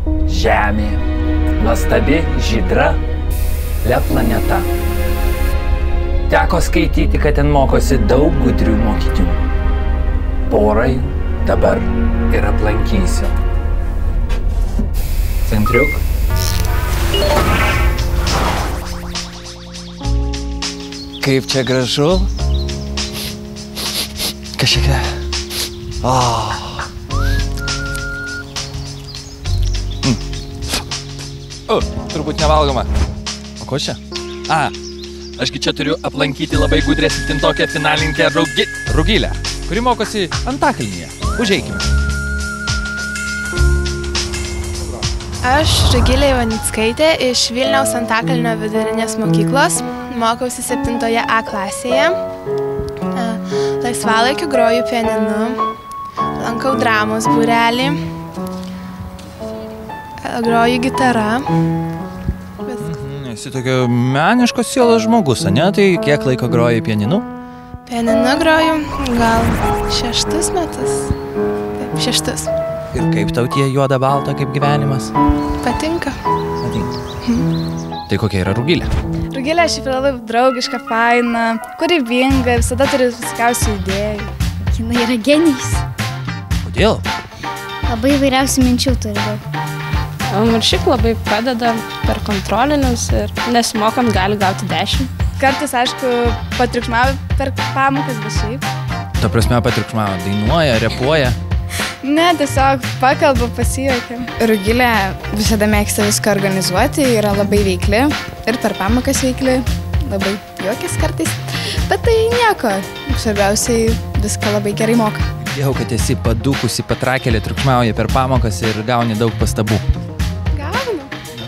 Žemė. Nuostabi, žydra, planeta. Teko skaityti, kad ten mokosi daug gudrių mokinių. Porą jų dabar ir aplankysiu. Centriuk. Kaip čia gražu. Kažkiek. Turbūt nevalgoma. O ko čia? Ašgi čia turiu aplankyti labai gudrę 7-tokę finalininkę Rugilę, kuri mokosi Antakalnyje. Užeikime. Aš Rugilė Ivanickaitė iš Vilniaus Antakalnio vidurinės mokyklos. Mokausi 7-oje A klasėje. Laisvalaikiu groju pianinu, lankau dramos būrelį, groju gitarą. Esi tokio meniškos sielos žmogus, ane? Tai kiek laiko groji pianinu? Pianinu groju gal 6 metus. Taip, 6. Ir kaip tau tie juoda balta kaip gyvenimas? Patinka. Tai kokia yra Rugilė? Rugilė šiaip yra labai draugiška, faina, kūrybinga, visada turi visokiausių idėjų. Jinai yra genijus. Kodėl? Labai įvairiausių minčių turi daug. Ir šiaip labai padeda per kontrolinius ir nesimokant gali gauti 10. Kartais, aišku, patriukšmauja per pamokas, bet šiaip. Ta prasme patriukšmauja, dainuoja, repuoja? Ne, tiesiog pakalba, pasijuokia. Rugilė visada mėgsta viską organizuoti, yra labai veikli ir per pamokas veikli, labai juokis kartais. Bet tai nieko, svarbiausiai viską labai gerai moka. Jau, kad esi padūkusi, patrakėlė, triukšmauja per pamokas ir gauni daug pastabų.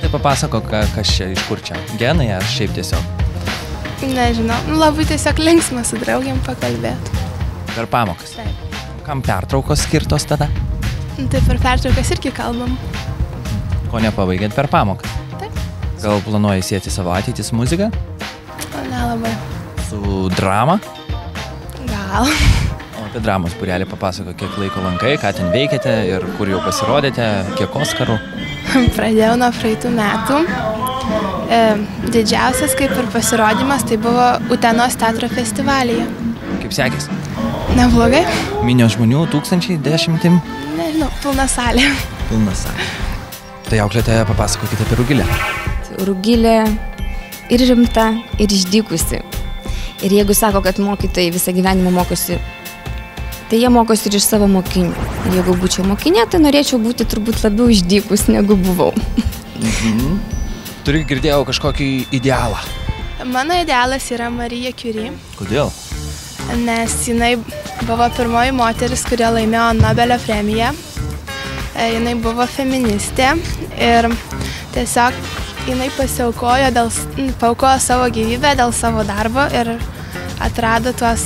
Tai papasako, kas čia, iš kur čia? Genai ar šiaip tiesiog? Nežinau, labai tiesiog linksma su draugiam pakalbėti. Per pamokas? Taip. Kam pertraukos skirtos tada? Tai per pertraukas irgi kalbam. Ko nepabaigėt per pamokas? Taip. Gal planuoji sieti savo ateitį su muzika? Nelabai. Su drama? Gal. O apie dramos būrelį papasako, kiek laiko lankai, ką ten veikėte ir kur jau pasirodėte, kiek Oskarų? Pradėjau nuo praeitų metų. Didžiausias kaip ir pasirodymas tai buvo Utenos teatro festivalyje. Kaip sekėsi? Neblogai. Minio žmonių, tūkstančiai, 10? Nežinau, pilna salė. Pilna salė. Tai auklėtoja, papasakokite apie Rugilę. Rugilė ir rimta, ir išdykusi. Ir jeigu sako, kad mokytojai visą gyvenimą mokosi, tai jie mokosi ir iš savo mokinių. Ir jeigu būčiau mokinė, tai norėčiau būti turbūt labiau išdykus, negu buvau. Turi girdėjau kažkokį idealą. Mano idealas yra Marija Curie. Kodėl? Nes jinai buvo pirmoji moteris, kurie laimėjo Nobelio premiją. Jinai buvo feministė ir tiesiog jinai paaukojo savo gyvybę dėl savo darbo ir atrado tą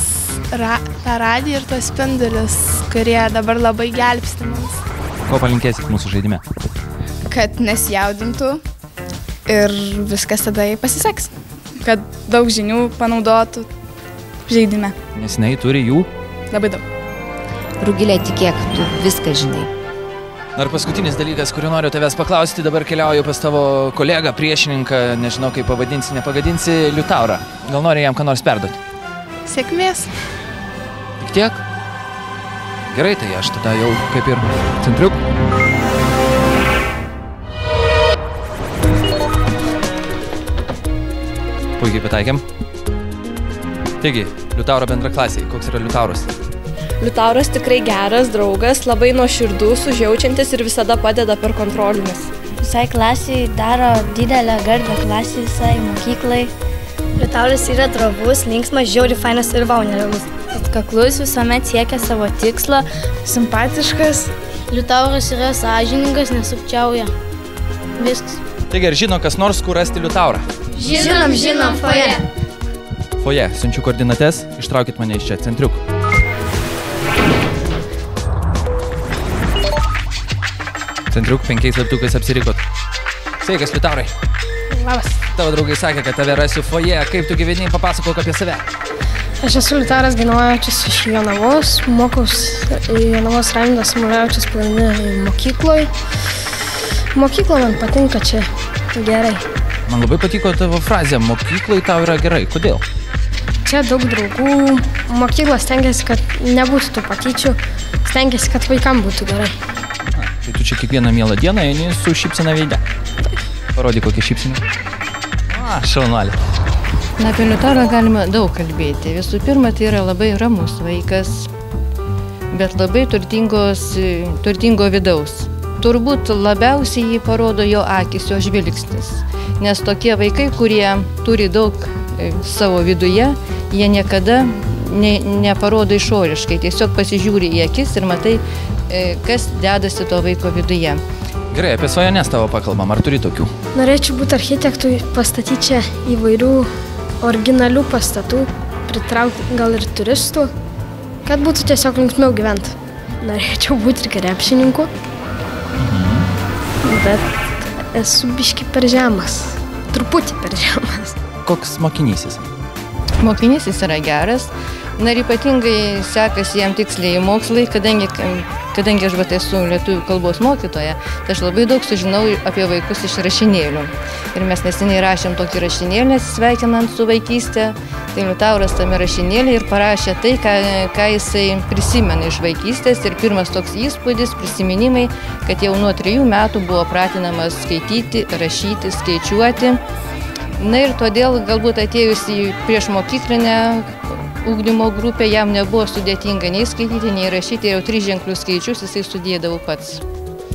radiją ir tuos spindulius, kurie dabar labai gelbsti mums. Ko palinkėsit mūsų žaidime? Kad nesijaudintų ir viskas tada jai pasiseks. Kad daug žinių panaudotų žaidime. Nes jinai turi jų? Labai daug. Rugilė, tikėk, tu viską žinai. Dar paskutinis dalykas, kurį noriu tavęs paklausti, dabar keliauju pas tavo kolegą, priešininką, nežinau kaip pavadinsi, nepagadinsi, Liutaurą. Gal nori jam ką nors perduoti? Sėkmės. Tik tiek? Gerai, tai aš tada jau kaip ir centriuk. Puikiai pataikėm. Taigi, Liutauro bendraklasiai. Koks yra Liutauras? Liutauras tikrai geras draugas, labai nuoširdus, užjaučiantis ir visada padeda per kontrolinius. Visai klasiai daro didelę garbę klasiai, visai mokyklai. Liutauras yra drovus, linksmas, žiauriai fainas ir nerealus. Atkaklus, visuomet siekia savo tikslo, simpatiškas. Liutauras yra sąžiningas, nesukčiauja. Viskas. Taigi, ar žino kas nors, kur rasti Liutaurą? Žinom, foje. Foje, siunčiu koordinates, ištraukit mane iš čia, centriuk. Centriuk, 5 laptukais apsirikot. Sveikas, Liutaurai. Labas. Tavo draugai sakė, kad tave rasiu foje. Kaip tu gyveni, papasakok apie save. Aš esu Liutauras Genovavičius iš Jonavos, mokaus Jonavos Raimundas Samulevičius pagrindinėje mokykloje. Mokykla man patinka čia gerai. Man labai patiko tavo frazė, mokyklai tau yra gerai. Kodėl? Čia daug draugų. Mokykla stengiasi, kad nebūtų tų patyčių. Stengiasi, kad vaikam būtų gerai. Tai tu čia kiekvieną mielą dieną eini su šypsena veide. Parodyk kokią šypseną. Šaunuolė. Apie Liutaurą galima daug kalbėti. Visų pirma, tai yra labai ramus vaikas, bet labai turtingo vidaus. Turbūt labiausiai jį parodo jo akis, jo žvilgsnis. Nes tokie vaikai, kurie turi daug savo viduje, jie niekada neparodo išoriškai. Tiesiog pasižiūri į akis ir matai, kas dedasi to vaiko viduje. Gerai, apie svajones tavo pakalbam. Ar turi tokių? Norėčiau būti architektui, pastatyti čia įvairių originalių pastatų, pritraukti gal ir turistų, kad būtų tiesiog linksmiau gyventi. Norėčiau būti ir krepšininku, bet esu biški per žemas, truputį per žemas. Koks mokinys jis? Mokinys jis yra geras, na ir ypatingai sekasi jam tiksliai mokslai, kadangi aš esu lietuvių kalbos mokytoja, tai aš labai daug sužinau apie vaikus iš rašinėlių. Ir mes neseniai rašėm tokį rašinėlį, sveikinant su vaikystė. Tai Liutauras tame rašinėlį ir parašė tai, ką jisai prisimena iš vaikystės. Ir pirmas toks įspūdis, prisiminimai, kad jau nuo 3 metų buvo pratinamas skaityti, rašyti, skaičiuoti. Na ir todėl galbūt atėjus į priešmokyklinę ugdymo grupę jam nebuvo sudėtinga nei skaityti, nei rašyti, jau 3 ženklius skaičius jisai studijavo pats.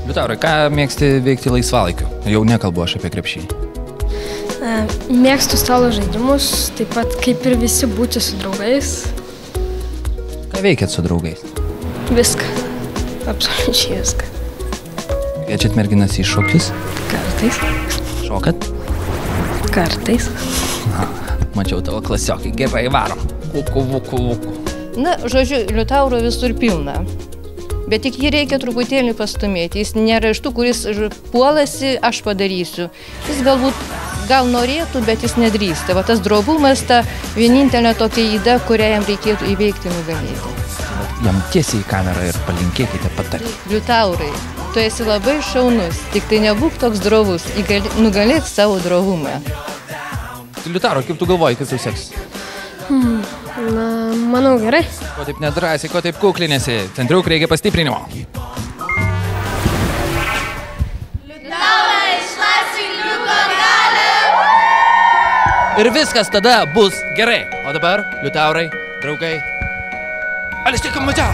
Liutaurai, ką mėgsti veikti laisvalaikiu? Jau nekalbu aš apie krepšinį. Mėgstu stalo žaidimus, taip pat kaip ir visi būti su draugais. Ką veikėt su draugais? Viską. Absoliučiai viską. Kviečiat merginas į šokius? Kartais. Šokat? Kartais. Mačiau tavo klasiokai. Gerai, varom. Vuku. Na, žodžiu, Liutauro visur pilna. Bet tik jį reikia truputėlį pastumėti. Jis nėra iš tų, kuris puolasi, aš padarysiu. Jis gal norėtų, bet jis nedrįsta. Va tas drovumas, ta vienintelė tokia įda, kurią jam reikėtų įveikti, nugalėti. Jam tiesiai į kamerą ir palinkėkite patarti. Liutaurai, tu esi labai šaunus, tik tai nebūk toks drovus, nugalėk savo drovumą. Liutauro, kaip tu galvoji, kaip tu seks? Na, manau gerai. Ko taip nedrąsiai, ko taip kuklinėsi? Centriuk reikia pastiprinimo. Liutaurai, išlaisvink Liuko galią! Ir viskas tada bus gerai. O dabar, Liutaurai, draugai, Alistika Madžala!